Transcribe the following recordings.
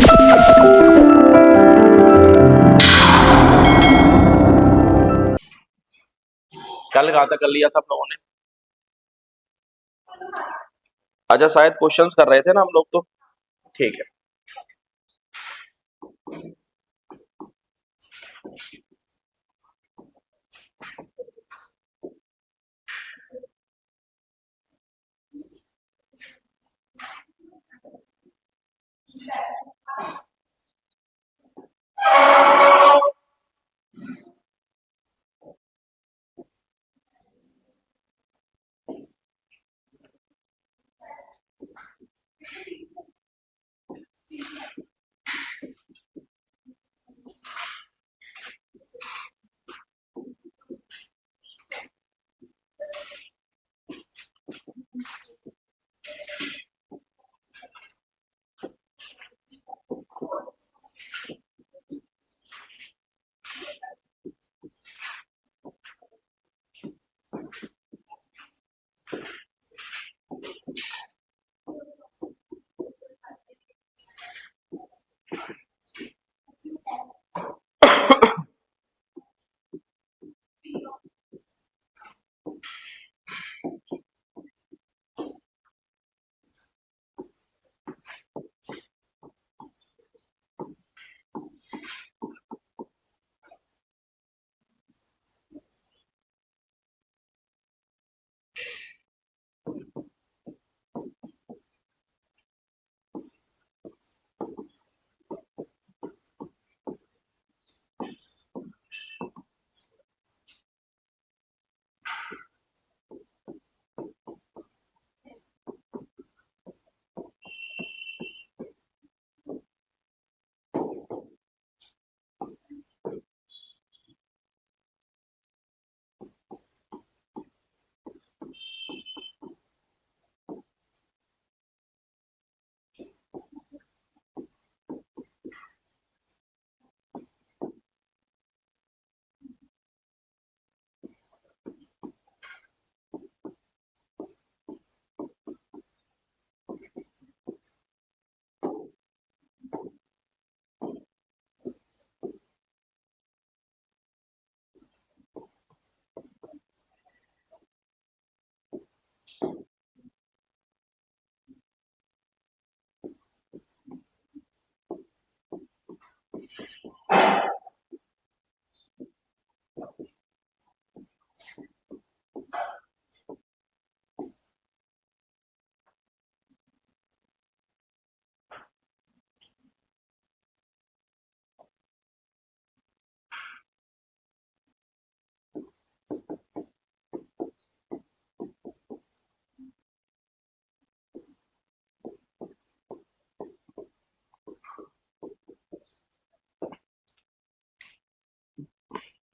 कल कहाँ तक कर लिया था आप लोगों ने? अच्छा, शायद क्वेश्चंस कर रहे थे ना हम लोग तो। ठीक है।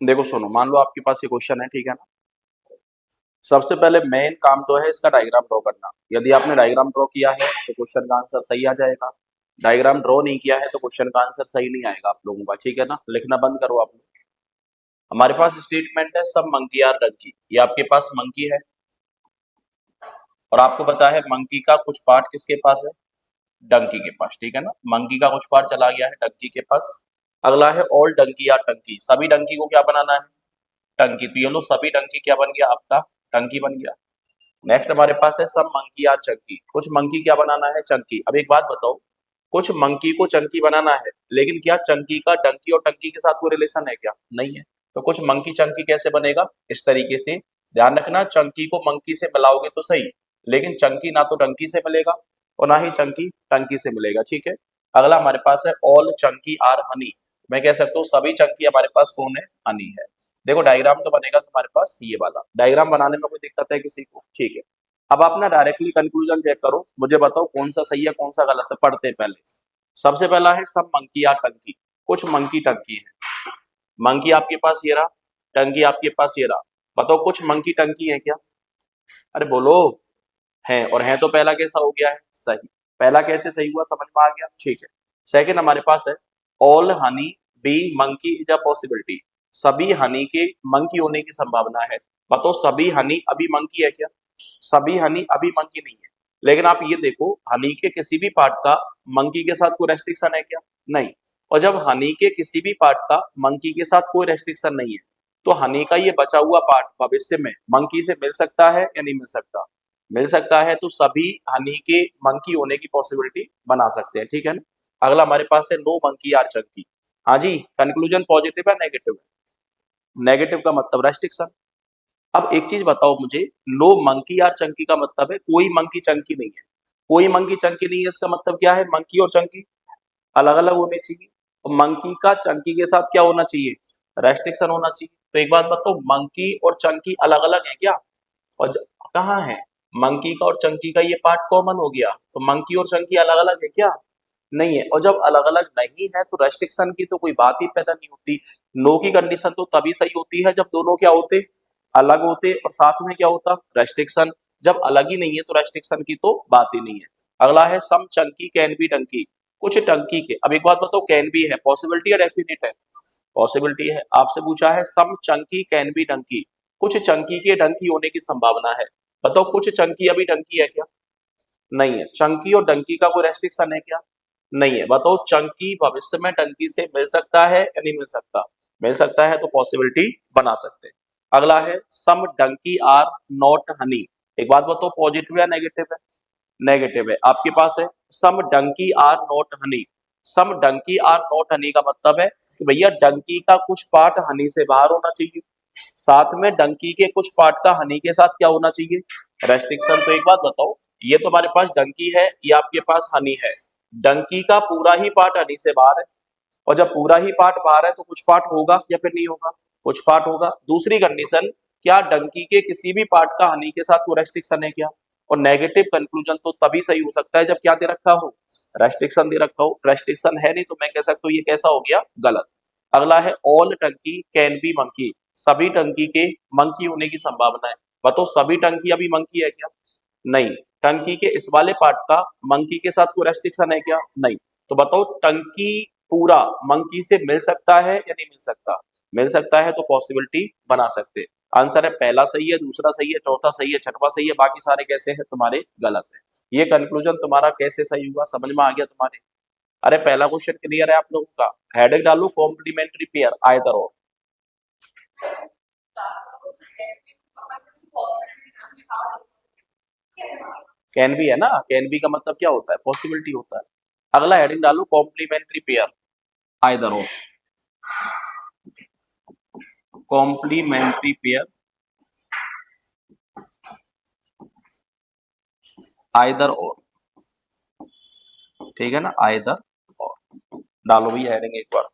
देखो सुनो, मान लो आपके पास ये क्वेश्चन है, ठीक है ना। सबसे पहले मेन काम तो है इसका डायग्राम ड्रॉ करना। यदि आपने डायग्राम ड्रॉ किया है तो क्वेश्चन का आंसर सही आ जाएगा। डायग्राम ड्रॉ नहीं किया है तो क्वेश्चन का आंसर सही नहीं आएगा आप लोगों का, ठीक है ना। लिखना बंद करो आप लोग। हमारे पास स्टेटमेंट है सब मंकी आर डंकी। ये आपके पास मंकी है और आपको पता है मंकी का कुछ पार्ट किसके पास है? डंकी के पास, ठीक है ना। मंकी का कुछ पार्ट चला गया है डंकी के पास। अगला है ऑल डंकी आर टंकी। सभी डंकी को क्या बनाना है? टंकी। तो ये लो, सभी डंकी क्या बन गया आपका? टंकी बन गया। नेक्स्ट हमारे पास है सब मंकी आर चंकी। कुछ मंकी क्या बनाना है? चंकी। अब एक बात बताओ, कुछ मंकी को चंकी बनाना है, लेकिन क्या चंकी का डंकी और टंकी के साथ कोई रिलेशन है क्या? नहीं है। तो कुछ मंकी चंकी कैसे बनेगा? इस तरीके से। ध्यान रखना, चंकी को मंकी से मिलाओगे तो सही, लेकिन चंकी ना तो डंकी से मिलेगा और ना ही चंकी टंकी से मिलेगा, ठीक है। अगला हमारे पास है ऑल चंकी आर हनी। मैं कह सकता हूँ सभी चंकी हमारे पास कौन है? हनी है। देखो डायग्राम तो बनेगा तुम्हारे पास ये वाला। डायग्राम बनाने में कोई दिक्कत है किसी को? ठीक है। अब आप ना डायरेक्टली कंक्लूजन चेक करो, मुझे बताओ कौन सा सही है कौन सा गलत है। पढ़ते हैं पहले। सबसे पहला है सब मंकी या टंकी। कुछ मंकी टंकी है। मंकी आपके पास ये रहा, टंकी आपके पास ये रहा। बताओ कुछ मंकी टंकी है क्या? अरे बोलो। है, और है तो पहला कैसा हो गया है? सही। पहला कैसे सही हुआ, समझ में आ गया, ठीक है। सेकंड हमारे पास है all Honey being monkey is a possibility. सभी हनी के मंकी होने की संभावना है। बताओ सभी हनी अभी मंकी है क्या? सभी हनी अभी मंकी नहीं है, लेकिन आप ये देखो, हनी के किसी भी पार्ट का मंकी के साथ कोई रेस्ट्रिक्शन है क्या? नहीं। और जब हनी के किसी भी पार्ट का मंकी के साथ कोई रेस्ट्रिक्शन नहीं है, तो हनी का ये बचा हुआ पार्ट भविष्य में मंकी से मिल सकता है या नहीं मिल सकता? मिल सकता है, तो सभी हनी के मंकी होने की पॉसिबिलिटी बना सकते हैं, ठीक है ना? अगला हमारे पास है नो मंकी आर चंकी। हाँ जी, कंक्लूजन पॉजिटिव है नेगेटिव है? नेगेटिव का मतलब रेस्ट्रिक्शन। अब एक चीज बताओ मुझे, नो मंकी आर चंकी का मतलब है कोई मंकी चंकी नहीं है। कोई मंकी चंकी नहीं है, इसका मतलब क्या है? मंकी और चंकी अलग अलग होने चाहिए। और मंकी का चंकी के साथ क्या होना चाहिए? रेस्ट्रिक्शन होना चाहिए। तो एक बात बताओ, मंकी और चंकी अलग अलग है क्या? और कहाँ है? मंकी का और चंकी का ये पार्ट कॉमन हो गया, तो मंकी और चंकी अलग अलग है क्या? नहीं है। और जब अलग अलग नहीं है तो रेस्ट्रिक्शन की तो कोई बात ही पैदा नहीं होती। नो की कंडीशन तो तभी सही होती है जब दोनों क्या होते? अलग होते, और साथ में क्या होता? रेस्ट्रिक्शन। जब अलग ही नहीं है तो रेस्ट्रिक्शन की तो बात ही नहीं है। अगला है सम चंकी कैन बी डंकी। कुछ टंकी के, अब एक बात बताओ, कैन बी है पॉसिबिलिटी या डेफिनेट है? पॉसिबिलिटी है। आपसे पूछा है सम चंकी कैन बी डंकी, कुछ चंकी के डंकी होने की संभावना है। बताओ कुछ चंकी अभी डंकी है क्या? नहीं है। चंकी और डंकी का कोई रेस्ट्रिक्शन है क्या? नहीं है। बताओ चंकी भविष्य में डंकी से मिल सकता है या नहीं मिल सकता? मिल सकता है, तो पॉसिबिलिटी बना सकते हैं। अगला है some donkey are not Honey. एक बात बताओ, पॉजिटिव या नेगेटिव है? नेगेटिव है। आपके पास है some donkey are not honey. Some donkey are not honey का मतलब है कि भैया डंकी का कुछ पार्ट हनी से बाहर होना चाहिए, साथ में डंकी के कुछ पार्ट का हनी के साथ क्या होना चाहिए? रेस्ट्रिक्शन। तो एक बात बताओ, ये तो हमारे पास डंकी है, ये आपके पास हनी है। डंकी का पूरा ही पार्ट हनी से बाहर है, और जब पूरा ही पार्ट बाहर है तो कुछ पार्ट होगा या फिर नहीं होगा? कुछ पार्ट होगा। दूसरी कंडीशन, क्या डंकी के किसी भी पार्ट का हनी के साथ कोई रेस्ट्रिक्शन है क्या? और नेगेटिव कंक्लूजन तो तभी सही हो सकता है जब क्या दे रखा हो? रेस्ट्रिक्शन दे रखा हो। रेस्ट्रिक्शन है नहीं तो मैं कह सकता हूँ ये कैसा हो गया? गलत। अगला है ऑल टंकी कैन बी मंकी। सभी टंकी के मंकी होने की संभावना है। बताओ सभी टंकी अभी मंकी है क्या? नहीं। टंकी के इस वाले पार्ट का मंकी के साथ कोई रेस्ट्रिक्शन है क्या? नहीं। तो बताओ टंकी पूरा मंकी से मिल सकता है या नहीं मिल सकता? मिल सकता है, तो पॉसिबिलिटी बना सकते हैं। आंसर है पहला सही है, दूसरा सही है, चौथा सही है, छठवां सही है, बाकी सारे कैसे हैं तुम्हारे? गलत है। ये कंक्लूजन तुम्हारा कैसे सही हुआ, समझ में आ गया तुम्हारे? अरे पहला क्वेश्चन क्लियर है आप लोगों का? हेडिंग डालो कॉम्प्लीमेंट्री पेयर आइदर और। कैन बी है ना, कैन बी का मतलब क्या होता है? पॉसिबिलिटी होता है। अगला हेडिंग डालो कॉम्प्लीमेंट्री पेयर आइदर और। कॉम्प्लीमेंट्री पेयर आइदर और, ठीक है ना? आइदर और डालो भैया हेडिंग एक बार।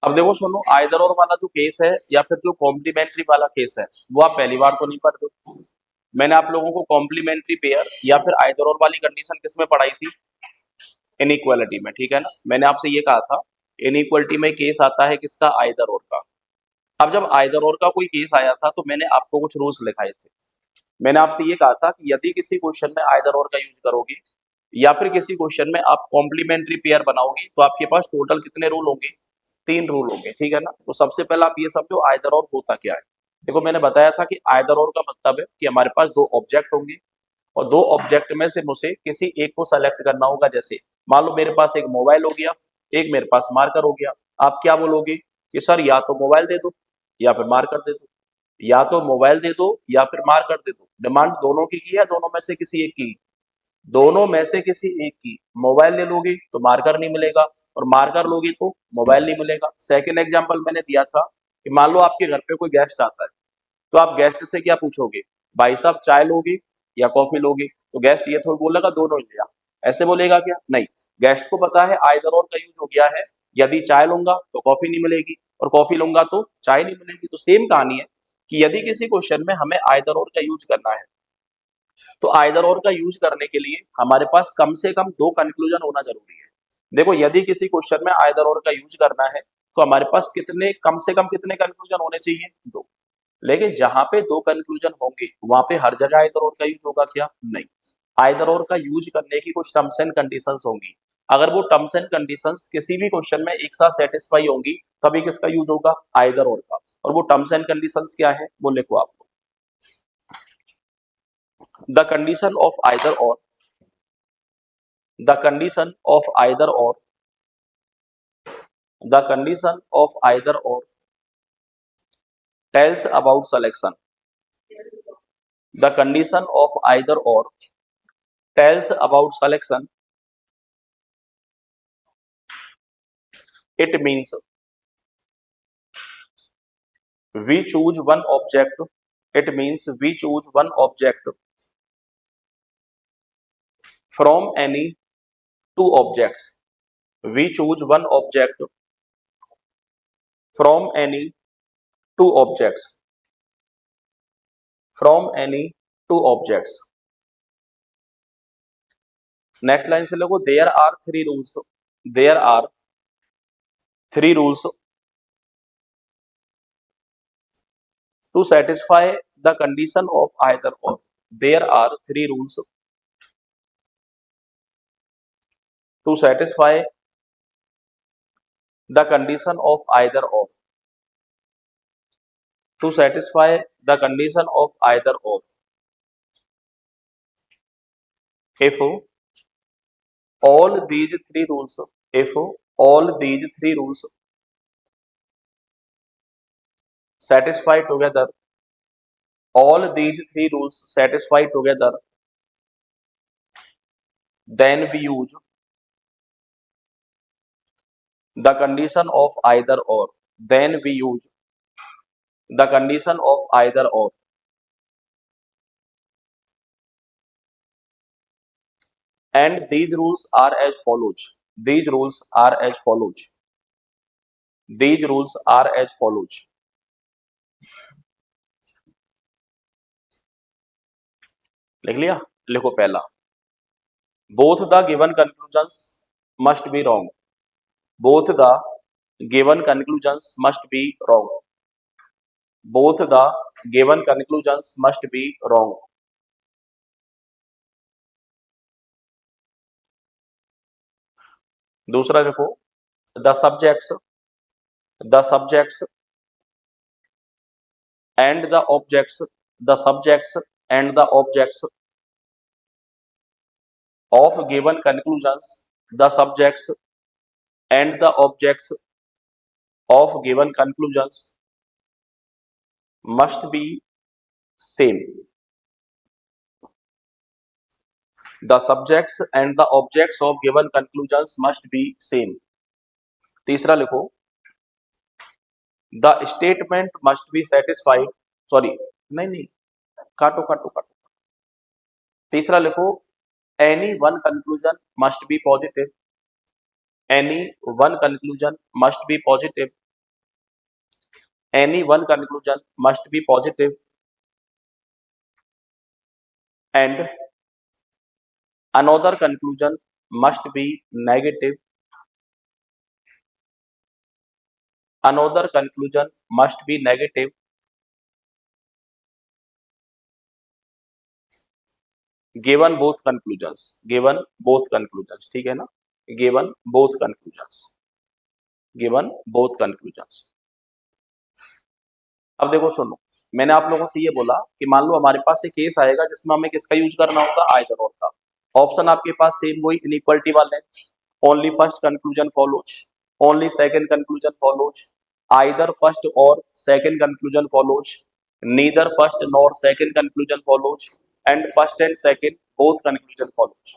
अब देखो सुनो, आइदर और वाला जो केस है या फिर जो कॉम्प्लीमेंट्री वाला केस है, वो आप पहली बार तो नहीं पढ़ते हो। मैंने आप लोगों को कॉम्प्लीमेंट्री पेयर या फिर आइदर और वाली कंडीशन किस में पढ़ाई थी? इनइक्वालिटी में, ठीक है ना? मैंने आपसे ये कहा था इनइक्वालिटी में केस आता है किसका? आइदर और का। अब जब आइदर और का कोई केस आया था तो मैंने आपको कुछ रूल्स लिखाए थे। मैंने आपसे ये कहा था कि यदि किसी क्वेश्चन में आइदर और का यूज करोगे या फिर किसी क्वेश्चन में आप कॉम्प्लीमेंट्री पेयर बनाओगे तो आपके पास टोटल कितने रूल होंगे? 3 रूल होंगे, ठीक है ना? तो सबसे पहला आप ये समझो आइदर और होता क्या है। देखो मैंने बताया था कि आइदर और का मतलब है कि हमारे पास दो ऑब्जेक्ट होंगे, और दो ऑब्जेक्ट में से मुझे किसी एक को सेलेक्ट करना होगा। जैसे मान लो मेरे पास एक मोबाइल हो गया, एक मेरे पास मार्कर हो गया। आप क्या बोलोगे कि सर या तो मोबाइल दे दो या फिर मार्कर दे दो। या तो मोबाइल दे दो या फिर मार्कर दे दो। डिमांड दोनों की है, दोनों में से किसी एक की? दोनों में से किसी एक की। मोबाइल ले लोगे तो मार्कर नहीं मिलेगा, और मार्कर लोगे तो मोबाइल नहीं मिलेगा। सेकंड एग्जांपल मैंने दिया था कि मान लो आपके घर पे कोई गेस्ट आता है, तो आप गेस्ट से क्या पूछोगे? भाई साहब चाय लोगे या कॉफी लोगे? तो गेस्ट ये थोड़ी बोलेगा दोनों ही ले आ। ऐसे बोलेगा क्या? नहीं। गेस्ट को पता है आइदर और का यूज हो गया है, यदि चाय लूंगा तो कॉफी नहीं मिलेगी, और कॉफी लूंगा तो चाय नहीं मिलेगी। तो सेम कहानी है कि यदि किसी क्वेश्चन में हमें आइदर और का यूज करना है, तो आइदर और का यूज करने के लिए हमारे पास कम से कम दो कंक्लूजन होना जरूरी है। देखो, यदि किसी क्वेश्चन में आइदर और का यूज करना है तो हमारे पास कितने, कम से कम कितने कंक्लूजन होने चाहिए? दो। लेकिन जहां पे दो कंक्लूजन होंगे वहां पे हर जगह आइदर और का यूज होगा क्या? नहीं। आइदर और का यूज करने की कुछ टर्म्स एंड कंडीशंस होंगी। अगर वो टर्म्स एंड कंडीशंस किसी भी क्वेश्चन में एक साथ सेटिस्फाई होंगी तभी किसका यूज होगा? आइदर और का। और वो टर्म्स एंड कंडीशंस क्या है वो लिखो आप। द कंडीशन ऑफ आइदर और, the condition of either or, the condition of either or tells about selection. The condition of either or tells about selection. It means we choose one object. It means we choose one object from any two objects. We choose one object from any two objects. From any two objects. Next line से लोगो, there are three rules. There are three rules to satisfy the condition of either or. There are three rules to satisfy the condition of either or. To satisfy the condition of either or. If all these three rules, if all these three rules satisfy together, all these three rules satisfy together, then we use the condition of either or. Then we use the condition of either or. And these rules are as follows. These rules are as follows. These rules are as follows. लिख लिया? लिखो पहला, both the given conclusions must be wrong. Both the given conclusions must be wrong. Both the given conclusions must be wrong. दूसरा देखो, the subjects and the objects, the subjects and the objects of given conclusions, the subjects and the objects of given conclusions must be same. The subjects and the objects of given conclusions must be same. तीसरा लिखो, the statement must be satisfied. Sorry, नहीं, काटो काटो काटो। तीसरा लिखो, any one conclusion must be positive. Any one conclusion must be positive. Any one conclusion must be positive. And another conclusion must be negative. Another conclusion must be negative. Given both conclusions. Given both conclusions. ठीक है ना? Given both conclusions. Given both conclusions. अब देखो सुनो, मैंने आप लोगों से ये बोला कि मान लो हमारे पास एक केस आएगा जिसमें हमें किसका यूज करना होगा? आइदर और का। ऑप्शन आपके पास सेम वही इनइक्वालिटी वाले, only first conclusion follows, only second conclusion follows, either first or second conclusion follows, neither first nor second conclusion follows, and first and second both conclusion follows.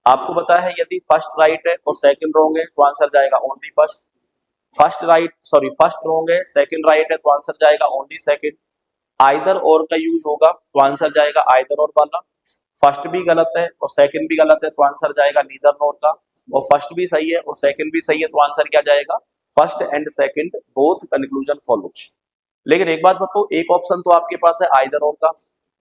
आपको पता है यदि first right है और second wrong है तो answer जाएगा only first. First wrong है, सेकंड राइट है तो आंसर जाएगा ओनली सेकंड। आइदर और का यूज होगा तो आंसर जाएगा आइदर और वाला। फर्स्ट भी गलत है और सेकंड भी गलत है तो आंसर जाएगा नीदर नॉर का। और फर्स्ट भी सही है और सेकंड भी सही है, तो आंसर क्या जाएगा? First and second both conclusion follows. लेकिन एक बात बताओ, एक ऑप्शन तो आपके पास है आइदर और का,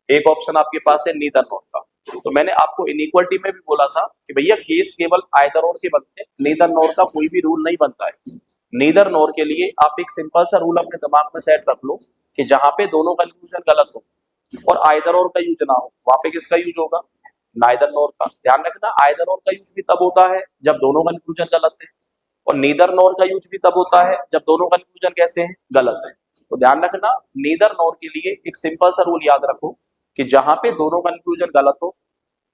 एक ऑप्शन आपके पास है नीदर नॉर का। तो मैंने आपको इनइक्वालिटी में भी बोला था कि भैया केस केवल आइदर और के बनते हैं, नीदर नॉर का कोई भी रूल नहीं बनता है। नीदर नॉर के लिए आप एक सिंपल सा रूल अपने दिमाग में सेट रख लो कि जहां पे दोनों कंक्लूजन गलत हो और आइदर और का यूज ना हो, वहां पे किसका यूज होगा? नाइदर नॉर का। ध्यान रखना, आइदर और का यूज भी तब होता है जब दोनों कंक्लूजन गलत है, और नीदर नॉर का यूज भी तब होता है जब दोनों कंक्लूजन कैसे हैं? गलत है। तो ध्यान रखना, नीदर नॉर के लिए एक सिंपल सा रूल याद रखो कि जहां पे दोनों कंक्लूजन गलत हो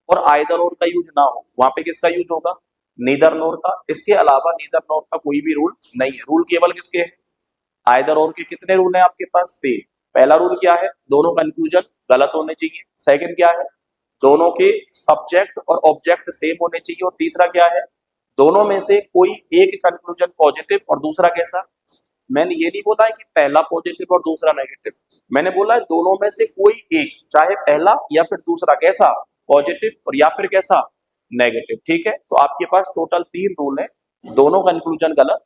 और आइदर और का यूज ना हो, वहां पे किसका यूज होगा? नीदर नॉर का। इसके अलावा नीदर नॉर का कोई भी रूल नहीं है। रूल केवल किसके हैं? आइदर और के। कितने रूल हैं आपके पास? 3। पहला रूल क्या है? दोनों कंक्लूजन गलत होने चाहिए। सेकंड क्या है? दोनों के सब्जेक्ट और ऑब्जेक्ट सेम होने चाहिए। और तीसरा क्या है? दोनों में से कोई एक कंक्लूजन पॉजिटिव और दूसरा कैसा? मैंने ये नहीं बोला है कि पहला पॉजिटिव और दूसरा नेगेटिव, मैंने बोला है दोनों में से कोई एक, चाहे पहला या फिर दूसरा, कैसा? पॉजिटिव और या फिर कैसा? नेगेटिव। ठीक है, तो आपके पास टोटल 3 रूल है। दोनों कंक्लूजन गलत,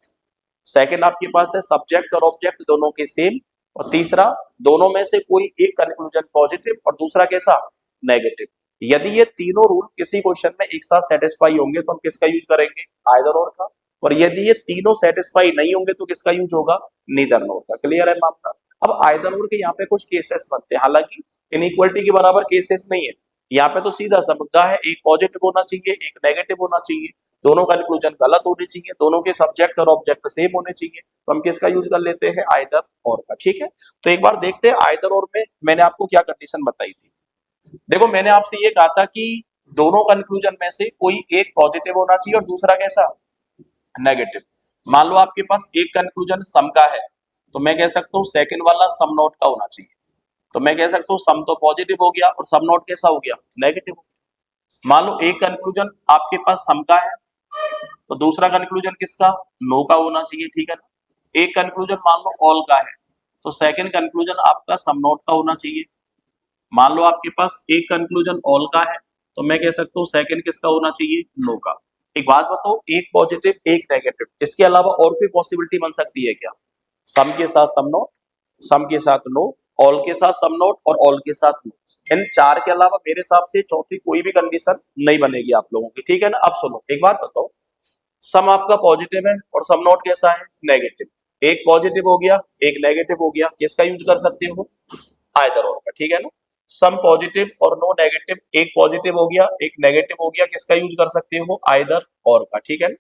सेकंड आपके पास है सब्जेक्ट और ऑब्जेक्ट दोनों के सेम, और तीसरा दोनों में से कोई एक कंक्लूजन पॉजिटिव और दूसरा कैसा? नेगेटिव। यदि ये तीनों रूल किसी क्वेश्चन में एक साथ सेटिस्फाई होंगे तो हम किसका यूज करेंगे? आइदर और का। और यदि ये तीनों सेटिस्फाई नहीं होंगे तो किसका यूज होगा? नीदर नॉर का। क्लियर है मामला? अब आइदर और के यहाँ पे कुछ केसेस बनते हैं, हालांकि इनइक्वालिटी के बराबर केसेस नहीं है। यहाँ पे तो सीधा सा मुद्दा है, एक पॉजिटिव होना चाहिए, एक नेगेटिव होना चाहिए, दोनों कंक्लूजन गलत होने चाहिए, दोनों के सब्जेक्ट और ऑब्जेक्ट सेम होने चाहिए, तो हम किसका यूज कर लेते हैं? आइदर और का। ठीक है, तो एक बार देखते हैं आइदर और में मैंने आपको क्या कंडीशन बताई थी। देखो, मैंने आपसे ये कहा था कि दोनों कंक्लूजन में से कोई एक पॉजिटिव होना चाहिए और दूसरा कैसा? नेगेटिव। मान लो आपके पास एक कंक्लूजन सम का है, तो मैं कह सकता हूँ सेकंड वाला सम नॉट का होना चाहिए। तो मैं कह सकता हूँ सम तो पॉजिटिव हो गया और सम नॉट कैसा हो गया? नेगेटिव हो गया। मान लो एक कंक्लूजन आपके पास सम का है, तो दूसरा कंक्लूजन किसका? नो का होना चाहिए। ठीक है ना? एक कंक्लूजन मान लो ऑल का है, तो सेकंड कंक्लूजन आपका सम नॉट का होना चाहिए। मान लो आपके पास एक कंक्लूजन ऑल का है, तो मैं कह सकता हूँ सेकंड किसका होना चाहिए? नो का। एक बात बताओ, एक पॉजिटिव एक नेगेटिव, इसके अलावा और कोई पॉसिबिलिटी बन सकती है क्या? सम के साथ सम नॉट, सम के साथ नो, ऑल के साथ सम नॉट और ऑल के साथ नो। इन चार के अलावा मेरे हिसाब से चौथी कोई भी कंडीशन नहीं बनेगी आप लोगों की। ठीक है ना? अब सुनो, एक बात बताओ, सम आपका पॉजिटिव है और सम नॉट कैसा है? नेगेटिव। एक पॉजिटिव हो गया, एक नेगेटिव हो गया, किसका यूज कर सकते हो? आइदर और का। ठीक है ना? सम पॉजिटिव और नो नेगेटिव, एक पॉजिटिव हो गया एक नेगेटिव हो गया, किसका यूज कर सकते हो? आइदर और का। ठीक है ना?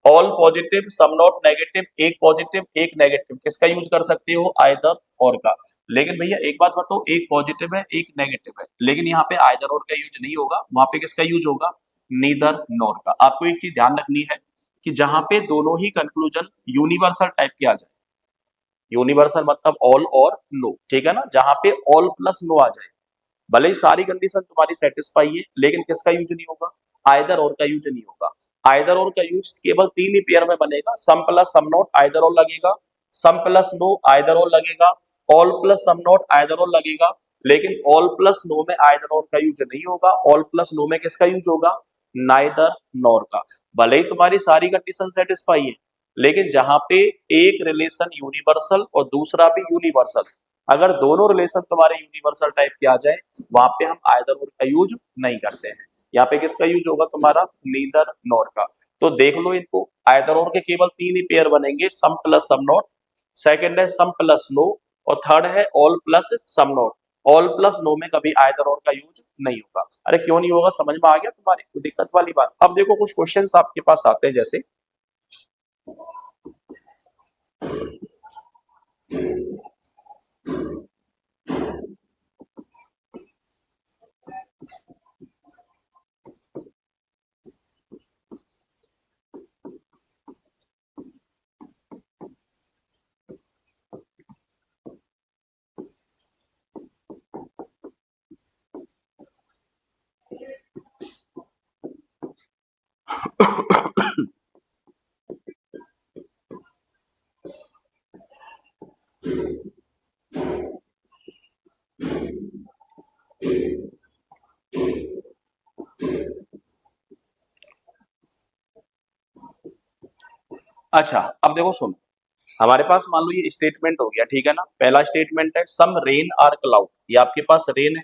All positive some not negative, एक पॉजिटिव एक नेगेटिव, किसका यूज कर सकते हो? आइदर और का। लेकिन भैया एक बात बताओ, एक पॉजिटिव है एक नेगेटिव है, लेकिन यहाँ पे आइदर और का यूज नहीं होगा, वहां पे किसका यूज होगा? नीदर नॉर का। आपको एक चीज ध्यान रखनी है कि जहां पे दोनों ही कंक्लूजन यूनिवर्सल टाइप के आ जाए, यूनिवर्सल मतलब ऑल और नो, ठीक है ना? जहां पे ऑल प्लस नो आ जाए, भले ही सारी कंडीशन तुम्हारी सेटिस्फाई है, लेकिन किसका यूज नहीं होगा? आइदर और का यूज नहीं होगा। आइदर और का यूज केवल 3 ही पेयर में बनेगा, some plus some not either or लगेगा, some plus no either or लगेगा, all plus some not either or लगेगा। लेकिन ऑल प्लस नो में आइदर और का यूज नहीं होगा, ऑल प्लस नो में किसका यूज होगा? नाइदर नॉर का। भले ही तुम्हारी सारी कंडीशन सेटिस्फाई है, लेकिन जहां पे एक रिलेशन यूनिवर्सल और दूसरा भी यूनिवर्सल, अगर दोनों रिलेशन तुम्हारे यूनिवर्सल टाइप के आ जाए, वहां पे हम आइदर और का यूज नहीं करते हैं। यहाँ पे किसका यूज होगा तुम्हारा? नीदर नॉर का। तो देख लो इनको, आइदर और के केवल 3 ही पेयर बनेंगे, some plus some not, second है सम प्लस नो, और थर्ड है all plus some not. All plus no में कभी आइदर और का यूज नहीं होगा। अरे क्यों नहीं होगा? समझ में आ गया तुम्हारी? कोई दिक्कत वाली बात? अब देखो कुछ क्वेश्चंस आपके पास आते हैं, जैसे अच्छा, अब देखो सुनो, हमारे पास मान लो ये स्टेटमेंट हो गया, ठीक है ना। पहला स्टेटमेंट है सम रेन आर क्लाउड, ये आपके पास रेन है,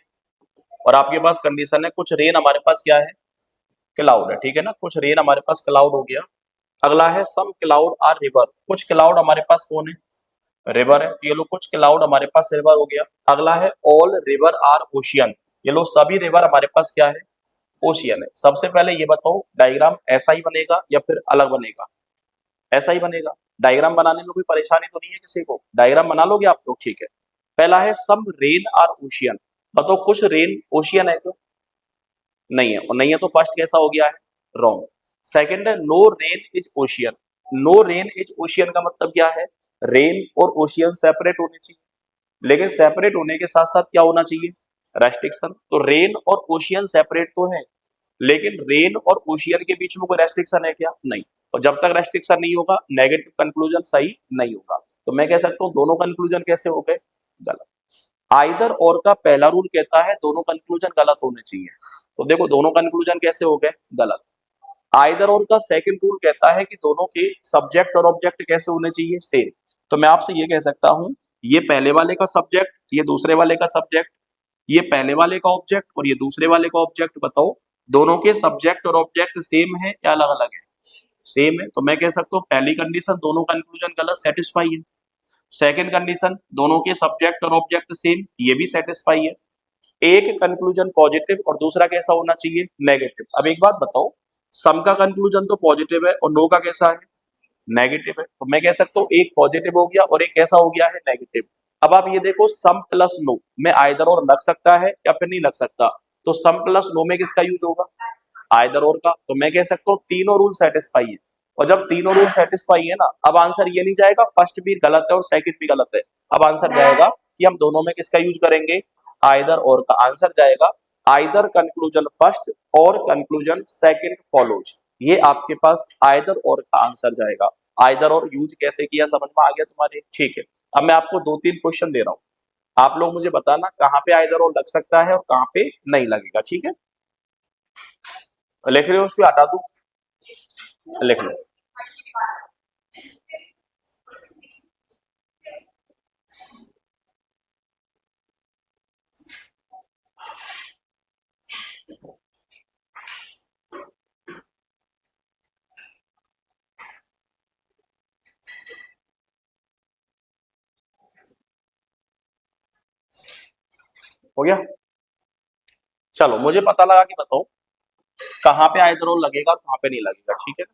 और आपके पास कंडीशन है कुछ रेन हमारे पास क्या है, क्लाउड है, ठीक है ना। कुछ रेन हमारे पास क्लाउड हो गया। अगला है सम क्लाउड आर रिवर, कुछ क्लाउड हमारे पास कौन है, रिवर है, तो ये लो कुछ क्लाउड हमारे पास रिवर हो गया। अगला है ऑल रिवर आर ओशियन, ये लो सभी रिवर हमारे पास क्या है, ओशियन है। सबसे पहले ये बताओ डायग्राम ऐसा ही बनेगा या फिर अलग बनेगा, ऐसा ही बनेगा। डायग्राम बनाने में कोई परेशानी तो नहीं है किसी को, डायग्राम बना लोगे आप लोग, ठीक है। पहला है सम रेन आर ओशियन, बताओ कुछ रेन ओशियन है क्या, नहीं है, और नहीं है तो फर्स्ट कैसा हो गया है, रॉन्ग। सेकंड है no rain is ocean, no rain is ocean का मतलब क्या है, रेन और ओशियन सेपरेट होने चाहिए, लेकिन सेपरेट होने के साथ साथ क्या होना चाहिए, रेस्ट्रिक्शन। तो रेन और ओशियन सेपरेट तो है, लेकिन रेन और ओशियन के बीच में कोई रेस्ट्रिक्शन है क्या, नहीं। और जब तक रेस्ट्रिक्शन नहीं होगा नेगेटिव कंक्लूजन सही नहीं होगा। तो मैं कह सकता हूँ दोनों कंक्लूजन कैसे हो गए, गलत। आइदर और का पहला रूल कहता है दोनों कंक्लूजन गलत होने चाहिए, तो देखो दोनों कंक्लूजन कैसे हो गए, गलत। आइदर और का सेकंड रूल कहता है कि दोनों के सब्जेक्ट और ऑब्जेक्ट कैसे होने चाहिए, सेम। तो मैं आपसे ये कह सकता हूँ ये पहले वाले का सब्जेक्ट, ये दूसरे वाले का सब्जेक्ट, ये पहले वाले का ऑब्जेक्ट और ये दूसरे वाले का ऑब्जेक्ट, बताओ दोनों के सब्जेक्ट और ऑब्जेक्ट सेम है या अलग अलग है, सेम है। तो मैं कह सकता हूँ पहली कंडीशन दोनों कंक्लूजन गलत, सेटिस्फाई है। सेकंड कंडीशन दोनों के सब्जेक्ट और ऑब्जेक्ट सेम, ये भी सेटिस्फाई है। एक कंक्लूजन पॉजिटिव और दूसरा कैसा होना चाहिए, नेगेटिव। अब एक बात बताओ, सम का कंक्लूजन तो पॉजिटिव है और नो का कैसा है, नेगेटिव है। तो मैं कह सकता हूँ एक पॉजिटिव हो गया और एक कैसा हो गया है, नेगेटिव। अब आप ये देखो सम प्लस नो में आइदर और लग सकता है या फिर नहीं लग सकता, तो सम प्लस नो में किसका यूज होगा, आइदर और का। तो मैं कह सकता हूँ तीनों रूल सेटिस्फाई है, और जब तीनों रूल सेटिस्फाई है ना, अब आंसर ये नहीं जाएगा फर्स्ट भी गलत है और सेकंड भी गलत है। अब आंसर जाएगा कि हम दोनों में किसका यूज करेंगे, आइदर और का। आंसर जाएगा आइदर कंक्लूजन फर्स्ट और कंक्लूजन सेकंड फॉलोज, ये आपके पास आइदर और का आंसर जाएगा। आइदर और यूज कैसे किया समझ में आ गया तुम्हारे, ठीक है। अब मैं आपको दो तीन क्वेश्चन दे रहा हूँ, आप लोग मुझे बताना कहाँ पे आइदर और लग सकता है और कहाँ पे नहीं लगेगा, ठीक है। लिख रहे हो, उसको हटा दूं, लिख लो। हो गया, चलो मुझे पता लगा कि बताओ कहाँ पे आइदर और लगेगा कहाँ पे नहीं लगेगा, ठीक है।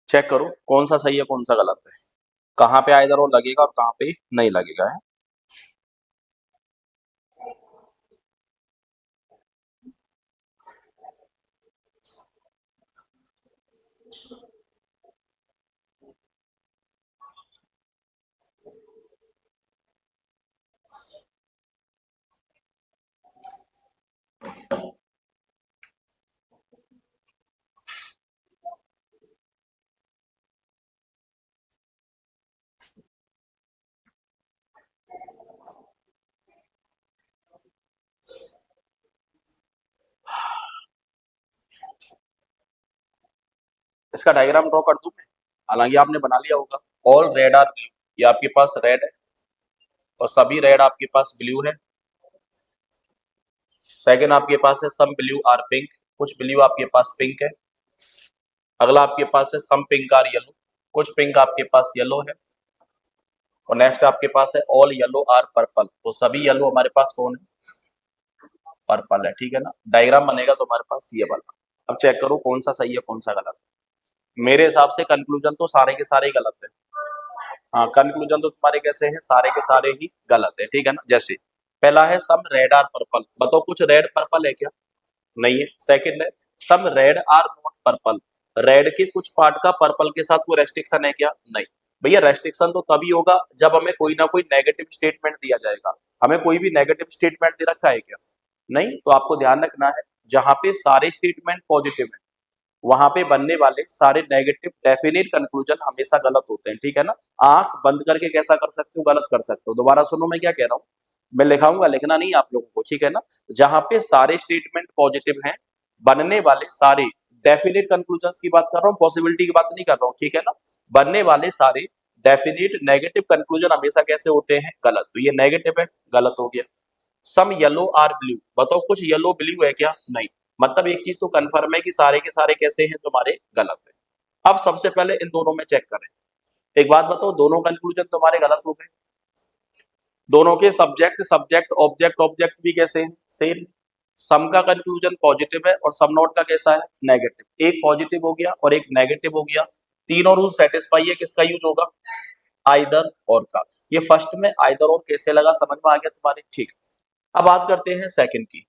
चेक करो कौन सा सही है कौन सा गलत है, कहाँ पे आइदर और लगेगा और कहाँ पे नहीं लगेगा है। इसका डायग्राम ड्रॉ कर दूं मैं, हालांकि आपने बना लिया होगा। ऑल रेड आर ब्लू, ये आपके पास रेड है और सभी रेड आपके पास ब्लू है। सेकंड आपके पास है सम ब्लू आर पिंक, कुछ ब्लू आपके पास पिंक है। अगला आपके पास है सम पिंक आर येलो, कुछ पिंक आपके पास येलो है। और नेक्स्ट आपके पास है ऑल येलो आर पर्पल, तो सभी येलो हमारे पास कौन है, पर्पल है, ठीक है ना। डायग्राम बनेगा तो हमारे पास ये वाला। अब चेक करो कौन सा सही है कौन सा गलत है। मेरे हिसाब से कंक्लूजन तो सारे के सारे ही गलत है। हाँ, कंक्लूजन तो तुम्हारे कैसे हैं, सारे के सारे ही गलत है, ठीक है ना। जैसे पहला है सम रेड आर पर्पल, बताओ कुछ रेड पर्पल है क्या, नहीं है। सेकंड है some red are not purple, red के कुछ पार्ट का पर्पल के साथ कोई रेस्ट्रिक्शन है क्या, नहीं। भैया रेस्ट्रिक्शन तो तभी होगा जब हमें कोई ना कोई नेगेटिव स्टेटमेंट दिया जाएगा। हमें कोई भी नेगेटिव स्टेटमेंट दे रखा है क्या, नहीं। तो आपको ध्यान रखना है जहां पे सारे स्टेटमेंट पॉजिटिव है वहां पे बनने वाले सारे नेगेटिव डेफिनेट कंक्लूजन हमेशा गलत होते हैं, ठीक है ना। आंख बंद करके कैसा कर सकते हो, गलत कर सकते हो। दोबारा सुनो मैं क्या कह रहा हूँ, मैं लिखाऊंगा, लिखना नहीं आप लोगों को, ठीक है ना। जहां पे सारे स्टेटमेंट पॉजिटिव हैं, बनने वाले सारे डेफिनेट कंक्लूजन की बात कर रहा हूँ, पॉसिबिलिटी की बात नहीं कर रहा हूँ, ठीक है ना। बनने वाले सारे डेफिनेट नेगेटिव कंक्लूजन हमेशा कैसे होते हैं, गलत। तो ये नेगेटिव है, गलत हो गया। सम येलो आर ब्लू, बताओ कुछ येलो ब्लू है क्या, नहीं। मतलब एक चीज तो कंफर्म है कि सारे के सारे कैसे हैं तुम्हारे, गलत है। अब सबसे पहले इन दोनों में चेक करें। एक बात बताओ, दोनों कंक्लूजन तुम्हारे गलत हो गए। दोनों के सब्जेक्ट सब्जेक्ट ऑब्जेक्ट ऑब्जेक्ट भी कैसे हैं, सेम। सम का कंक्लूजन पॉजिटिव है और सम नॉट का कैसा है, नेगेटिव। एक पॉजिटिव हो गया और एक नेगेटिव हो गया, तीनों रूल सेटिस्फाई है, किसका यूज होगा, आइदर और का। ये फर्स्ट में आइदर और कैसे लगा, समझ में आ गया तुम्हारे, ठीक। अब बात करते हैं सेकंड की।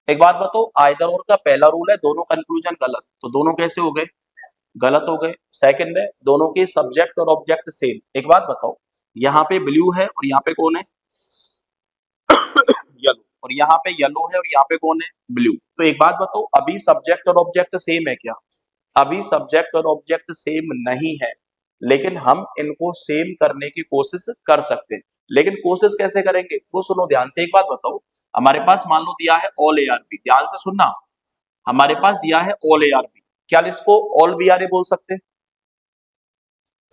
एक बात बताओ, आइदर और का पहला रूल है दोनों कंक्लूजन गलत, तो दोनों कैसे हो गए, गलत हो गए। सेकंड है दोनों के सब्जेक्ट और ऑब्जेक्ट सेम। एक बात बताओ, यहाँ पे ब्लू है और यहाँ पे कौन है, येलो, और यहाँ पे येलो है और यहाँ पे कौन है, ब्लू। तो एक बात बताओ, अभी सब्जेक्ट और ऑब्जेक्ट सेम है क्या, अभी सब्जेक्ट और ऑब्जेक्ट सेम नहीं है, लेकिन हम इनको सेम करने की कोशिश कर सकते हैं। लेकिन कोशिश कैसे करेंगे वो सुनो ध्यान से। एक बात बताओ, हमारे पास मान लो दिया है ऑल ए आर बी, ध्यान से सुनना। हमारे पास दिया है ऑल ए आर बी, क्या इसको ऑल बी आर ए बोल सकते हैं,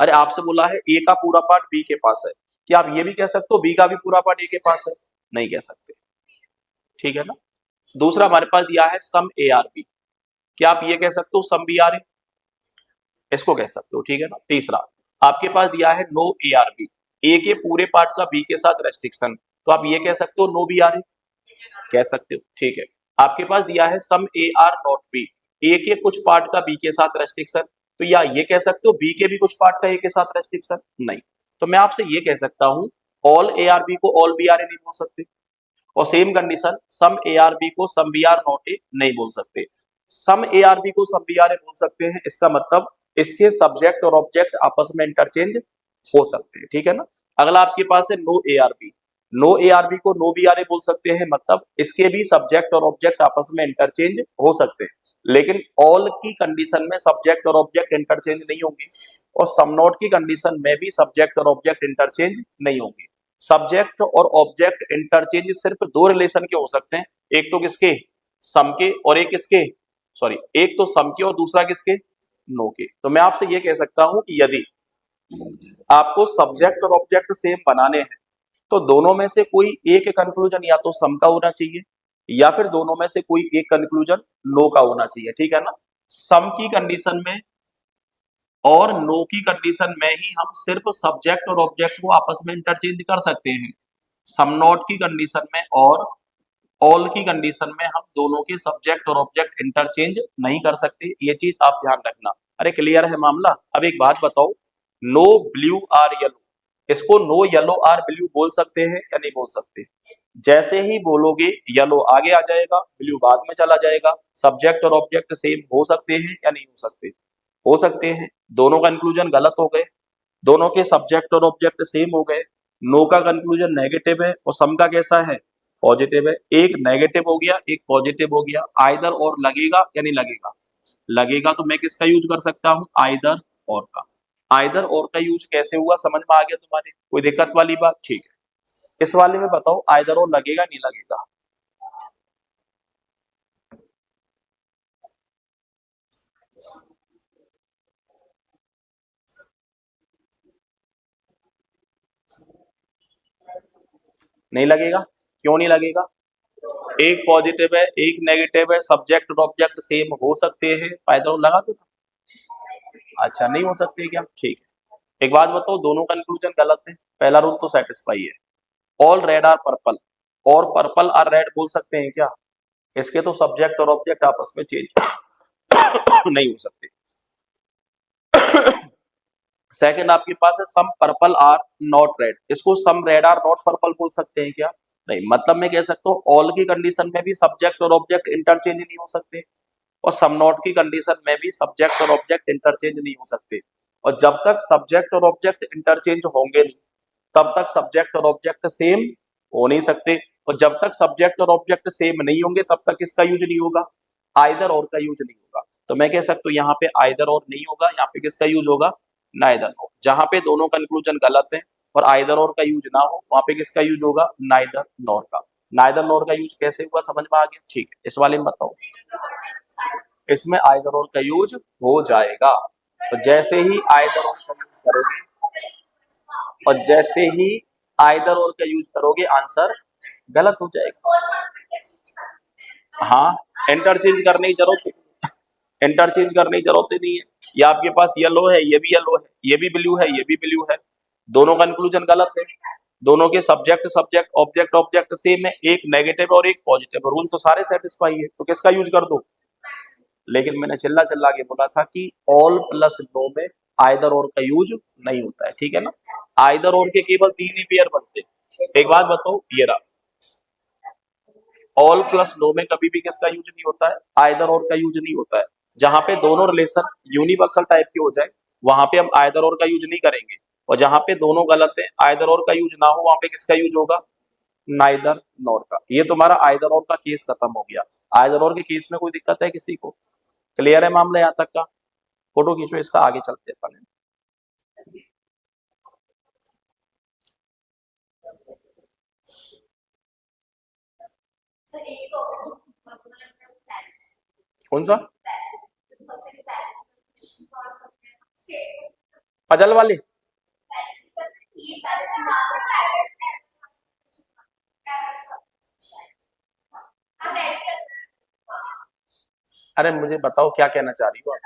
अरे आपसे बोला है ए का पूरा पार्ट बी के पास है, क्या आप ये भी कह सकते हो बी का भी पूरा पार्ट ए के पास है, नहीं कह सकते, ठीक है ना। दूसरा हमारे पास दिया है सम ए आर बी, क्या आप ये कह सकते हो सम बी आर ए, इसको कह सकते हो, ठीक है ना। तीसरा आपके पास दिया है नो ए आर बी, ए के पूरे पार्ट का बी के साथ रेस्ट्रिक्शन, तो आप ये कह सकते हो नो बी आर ए, कह सकते हो, ठीक है। आपके पास दिया है सम ए आर नॉट बी, ए के कुछ पार्ट का बी के साथ रेस्ट्रिक्शन, तो या ये कह सकते हो बी के भी कुछ पार्ट का ए के साथ रेस्ट्रिक्शन, नहीं। तो मैं आपसे ये कह सकता हूं ऑल ए आर बी को ऑल बी आर ए नहीं बोल सकते, और same condition some A are B को some B are not A नहीं बोल सकते। सम ए आर बी को सम बी आर ए बोल सकते हैं, इसका मतलब इसके सब्जेक्ट और ऑब्जेक्ट आपस में इंटरचेंज हो सकते हैं, ठीक है ना। अगला आपके पास है no A are B, no A are B को नो बी आर ए बोल सकते हैं, मतलब इसके भी सब्जेक्ट और ऑब्जेक्ट आपस में इंटरचेंज हो सकते हैं। लेकिन ऑल की कंडीशन में सब्जेक्ट और ऑब्जेक्ट इंटरचेंज नहीं होंगे, और सम नॉट की कंडीशन में भी सब्जेक्ट और ऑब्जेक्ट इंटरचेंज नहीं होंगे। सब्जेक्ट और ऑब्जेक्ट इंटरचेंज सिर्फ दो रिलेशन के हो सकते हैं, एक तो किसके, सम के, और एक किसके, सॉरी, एक तो सम के और दूसरा किसके, नो के। तो मैं आपसे ये कह सकता हूं कि यदि आपको सब्जेक्ट और ऑब्जेक्ट सेम बनाने हैं तो दोनों में से कोई एक कंक्लूजन या तो सम का होना चाहिए या फिर दोनों में से कोई एक कंक्लूजन नो का होना चाहिए, ठीक है ना। सम की कंडीशन में और नो की कंडीशन में ही हम सिर्फ सब्जेक्ट और ऑब्जेक्ट को आपस में इंटरचेंज कर सकते हैं। सम नॉट की कंडीशन में और ऑल की कंडीशन में हम दोनों के सब्जेक्ट और ऑब्जेक्ट इंटरचेंज नहीं कर सकते, ये चीज आप ध्यान रखना। अरे क्लियर है मामला। अब एक बात बताओ, नो ब्लू आर येलो, इसको नो येलो आर ब्लू बोल सकते हैं या नहीं बोल सकते। जैसे ही बोलोगे येलो आगे आ जाएगा, ब्लू बाद में चला जाएगा। सब्जेक्ट और ऑब्जेक्ट सेम हो सकते हैं या नहीं हो सकते, हो सकते हैं। दोनों कंक्लूजन गलत हो गए, दोनों के सब्जेक्ट और ऑब्जेक्ट सेम हो गए। नो का कंक्लूजन नेगेटिव है और सम का कैसा है, पॉजिटिव है। एक नेगेटिव हो गया, एक पॉजिटिव हो गया। आइदर और लगेगा या नहीं लगेगा, लगेगा। तो मैं किसका यूज कर सकता हूं, आइदर और का। आइदर और का यूज कैसे हुआ, समझ में आ गया तुम्हारे, कोई दिक्कत वाली बात, ठीक है। इस वाले में बताओ आइदर और लगेगा नहीं लगेगा। नहीं लगेगा, क्यों नहीं लगेगा। एक पॉजिटिव है, एक नेगेटिव है, सब्जेक्ट और ऑब्जेक्ट सेम हो सकते हैं, आइदर और लगा दो। अच्छा नहीं हो सकते क्या, ठीक है। एक बात बताओ, दोनों कंक्लूजन गलत है, पहला रूल तो सेटिस्फाई है। ऑल रेड आर पर्पल और पर्पल आर रेड बोल सकते हैं क्या, इसके तो सब्जेक्ट और ऑब्जेक्ट आपस में चेंज नहीं हो सकते। सेकंड आपके पास है some purple are not red, इसको some red are not purple बोल सकते हैं क्या, नहीं। मतलब मैं कह सकता हूँ ऑल की कंडीशन में भी सब्जेक्ट और ऑब्जेक्ट इंटरचेंज नहीं हो सकते, और सम नॉट की कंडीशन में भी सब्जेक्ट और ऑब्जेक्ट इंटरचेंज नहीं हो सकते। और जब तक सब्जेक्ट और ऑब्जेक्ट इंटरचेंज होंगे नहीं, तब तक सब्जेक्ट और ऑब्जेक्ट सेम हो नहीं सकते। और जब तक सब्जेक्ट और ऑब्जेक्ट सेम नहीं होंगे तब तक किसका यूज नहीं होगा, आइदर और का यूज नहीं होगा। तो मैं कह सकता हूँ यहाँ पे आइदर और नहीं होगा, यहाँ पे किसका यूज होगा, नाइदर और। जहां पे दोनों कंक्लूजन गलत है और आइदर और का यूज ना हो, वहां पे किसका यूज होगा, नाइदर नॉर का। नाइदर नॉर का यूज कैसे हुआ, समझ में आ गया, ठीक है। इस वाले में बताओ, इसमें आइदर और का यूज हो जाएगा। तो जैसे ही आइदर और का यूज करोगे, और जैसे ही आइदर और का यूज करोगे, आंसर गलत हो जाएगा। हाँ, इंटरचेंज करने की जरूरत, इंटरचेंज करने की जरूरत ही नहीं है। ये आपके पास येलो है, ये भी येलो है, ये भी ब्लू है, ये भी ब्लू है। दोनों कंक्लूजन गलत है, दोनों के subject subject object object same है, एक नेगेटिव और एक पॉजिटिव, रूल तो सारे सेटिस्फाई है, तो किसका यूज कर दो। लेकिन मैंने चिल्ला चिल्ला के बोला था कि ऑल प्लस नो में आइदर और का यूज नहीं होता है, ठीक है ना। आइदर और के केवल तीन ही पेयर बनते हैं। एक बात बताओ, ये रहा, ऑल प्लस नो में कभी भी किसका यूज नहीं होता है, आइदर और का यूज नहीं होता है। जहां पे दोनों रिलेशन यूनिवर्सल टाइप के हो जाए, वहां पे हम आइदर और का यूज नहीं करेंगे। और जहां पे दोनों गलत है, आइदर और का यूज ना हो, वहां पे किसका यूज होगा, नाइदर नॉर का। ये तुम्हारा आइदर और का केस खत्म हो गया। आइदर और के केस में कोई दिक्कत है किसी को, क्लियर है मामला यहाँ तक का। फोटो खींचो इसका, आगे चलते हैं अपन। कौन सा, पजल वाली। अरे मुझे बताओ क्या कहना चाह रही हो आप।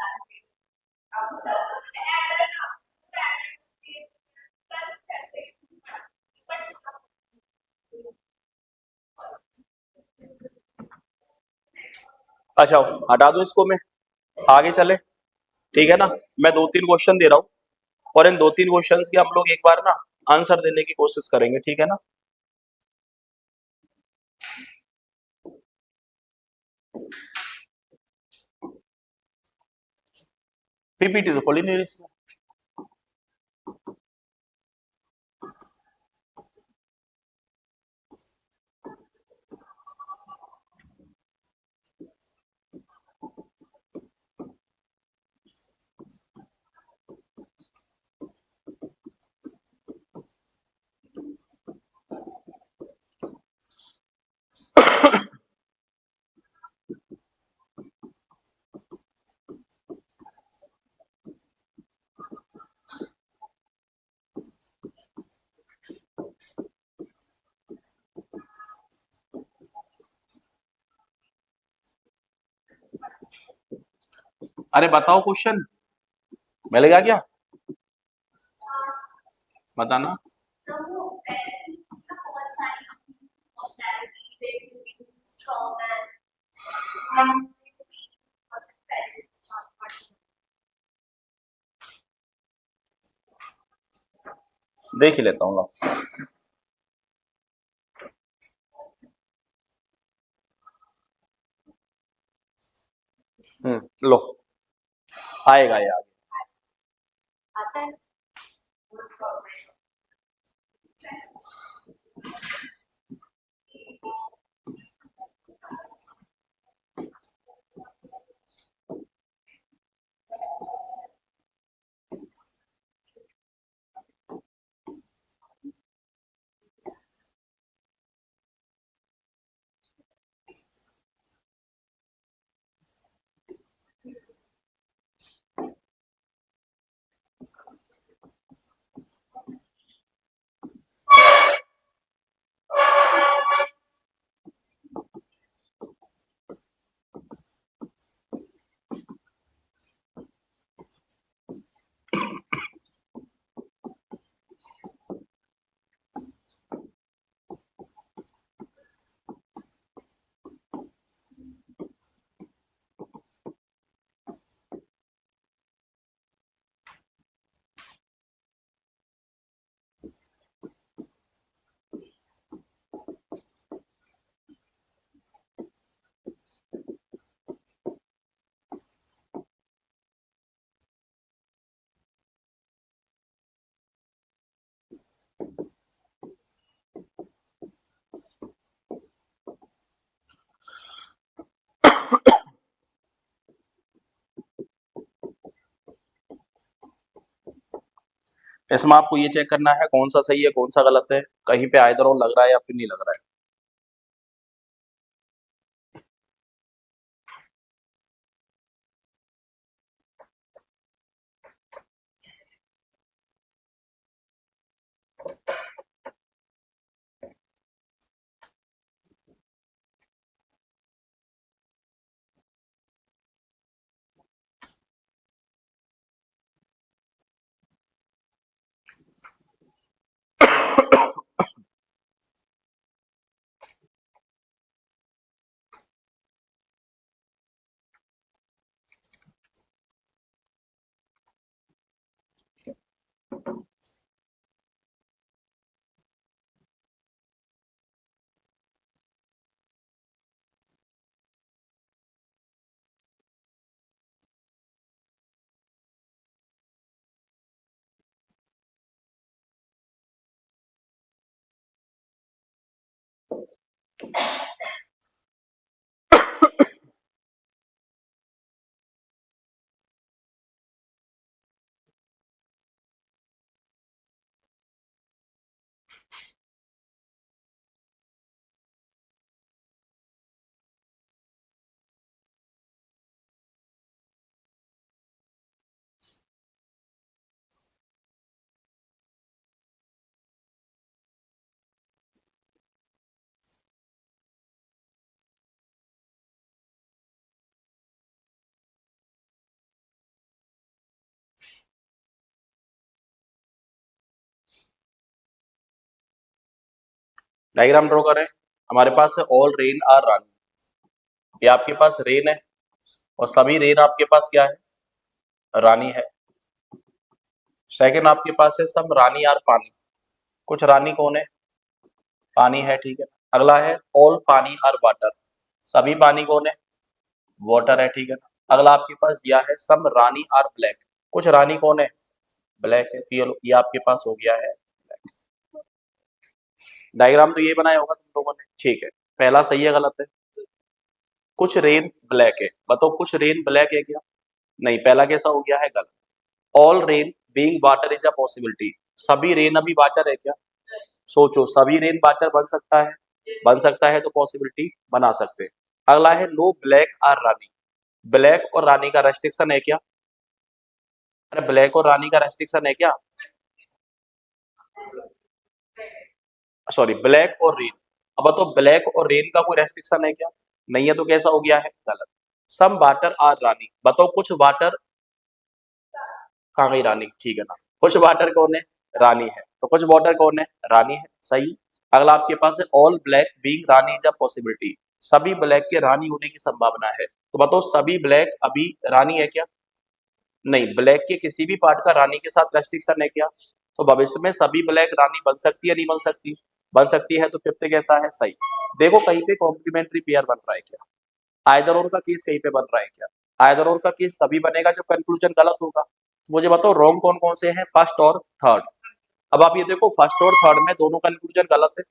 अच्छा हटा दो इसको, मैं आगे चले, ठीक है ना। मैं दो तीन क्वेश्चन दे रहा हूँ और इन दो तीन क्वेश्चंस के हम लोग एक बार ना आंसर देने की कोशिश करेंगे, ठीक है ना। पीपीटी तो खोली नहीं रही इसमें। अरे बताओ क्वेश्चन, मिलेगा क्या? बताना। देख ही लेता हूँ। लो, आएगा यार। इसमें आपको ये चेक करना है कौन सा सही है कौन सा गलत है, कहीं पे आइदर और लग रहा है या फिर नहीं लग रहा है। डायग्राम ड्रॉ करें। हमारे पास है ऑल रेन आर रनिंग, ये आपके पास रेन है और सभी रेन आपके पास क्या है, रानी है। सेकंड आपके पास है सब रानी आर पानी, कुछ रानी कौन है, पानी है, ठीक है। अगला है ऑल पानी आर वाटर, सभी पानी कौन है, वाटर है, ठीक है। अगला आपके पास दिया है सम रानी आर ब्लैक, कुछ रानी कौन है, ब्लैक है। तो ये आपके पास हो गया है। डायग्राम तो ये बनाया होगा तुम लोगों ने, ठीक है। पहला सही है गलत है, कुछ रेन ब्लैक है, बताओ कुछ रेन ब्लैक है क्या, नहीं, पहला कैसा हो गया है, गलत। All rain being water is a possibility, सभी रेन अभी वाटर है क्या, सोचो सभी रेन वाटर बन सकता है, बन सकता है तो पॉसिबिलिटी बना सकते हैं। अगला है नो ब्लैक आर रानी, ब्लैक और रानी का रेस्ट्रिक्शन है क्या, अरे ब्लैक और रानी का रेस्ट्रिक्शन है क्या, सॉरी ब्लैक और रेन। अब तो ब्लैक और रेन का कोई रेस्ट्रिक्शन है क्या, नहीं है, तो कैसा हो गया है, गलत। सम वाटर आर रानी, बताओ कुछ वाटर, कहाँ गई रानी, ठीक है ना, कुछ वाटर कौन है, रानी है, तो कुछ वाटर कौन है, रानी है, सही। अगला आपके पास है all black being Rani is a possibility, सभी ब्लैक के रानी होने की संभावना है, तो बताओ सभी ब्लैक अभी रानी है क्या, नहीं, ब्लैक के किसी भी पार्ट का रानी के साथ रेस्ट्रिक्शन है क्या, तो भविष्य में सभी ब्लैक रानी बन सकती है, नहीं बन सकती, बन सकती है, तो फिफ्थ कैसा है, सही। देखो कहीं पे कॉम्प्लीमेंट्री पेयर बन रहा है क्या, आइदर और का केस कहीं पे बन रहा है क्या, आइदर और का केस तभी बनेगा जब कंक्लूजन गलत होगा, तो मुझे बताओ रॉन्ग कौन कौन से हैं, फर्स्ट और थर्ड। अब आप ये देखो फर्स्ट और थर्ड में दोनों कंक्लूजन गलत है,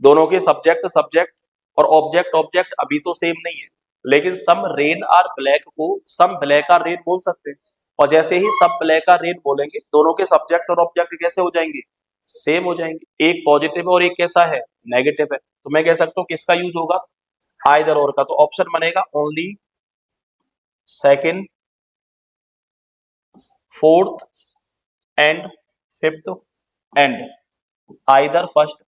दोनों के सब्जेक्ट सब्जेक्ट और ऑब्जेक्ट ऑब्जेक्ट अभी तो सेम नहीं है, लेकिन सम रेन आर ब्लैक को सम ब्लैक आर रेन बोल सकते हैं, और जैसे ही सब ब्लैक आर रेन बोलेंगे दोनों के सब्जेक्ट और ऑब्जेक्ट कैसे हो जाएंगे, सेम हो जाएंगे, एक पॉजिटिव है और एक कैसा है, नेगेटिव है, तो मैं कह सकता हूँ किसका यूज होगा, आइदर और का, तो ऑप्शन बनेगा only second fourth and fifth and either first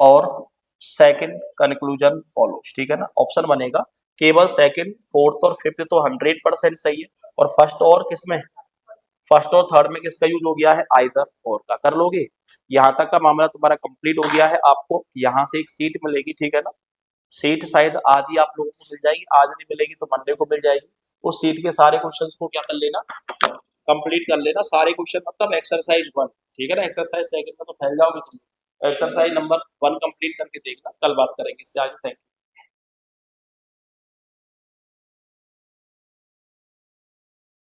or second conclusion follows, ठीक है ना, ऑप्शन बनेगा केवल सेकंड फोर्थ और फिफ्थ तो 100% सही है, और फर्स्ट और किसमें, फर्स्ट और थर्ड में किसका यूज हो गया है, आइदर और का, कर लोगे। यहाँ तक का मामला तुम्हारा कंप्लीट हो गया है, आपको यहाँ से एक सीट मिलेगी, ठीक है ना, सीट शायद आज ही आप लोगों को मिल जाएगी, आज नहीं मिलेगी तो मंडे को मिल जाएगी, उस सीट के सारे क्वेश्चंस को क्या कर लेना, कंप्लीट कर लेना, सारे क्वेश्चन मतलब एक्सरसाइज 1, ठीक है ना, एक्सरसाइज सेकंड में तो फैल जाओगे तुम, एक्सरसाइज नंबर 1 कंप्लीट करके देखना, कल बात करेंगे इससे आगे, थैंक यू।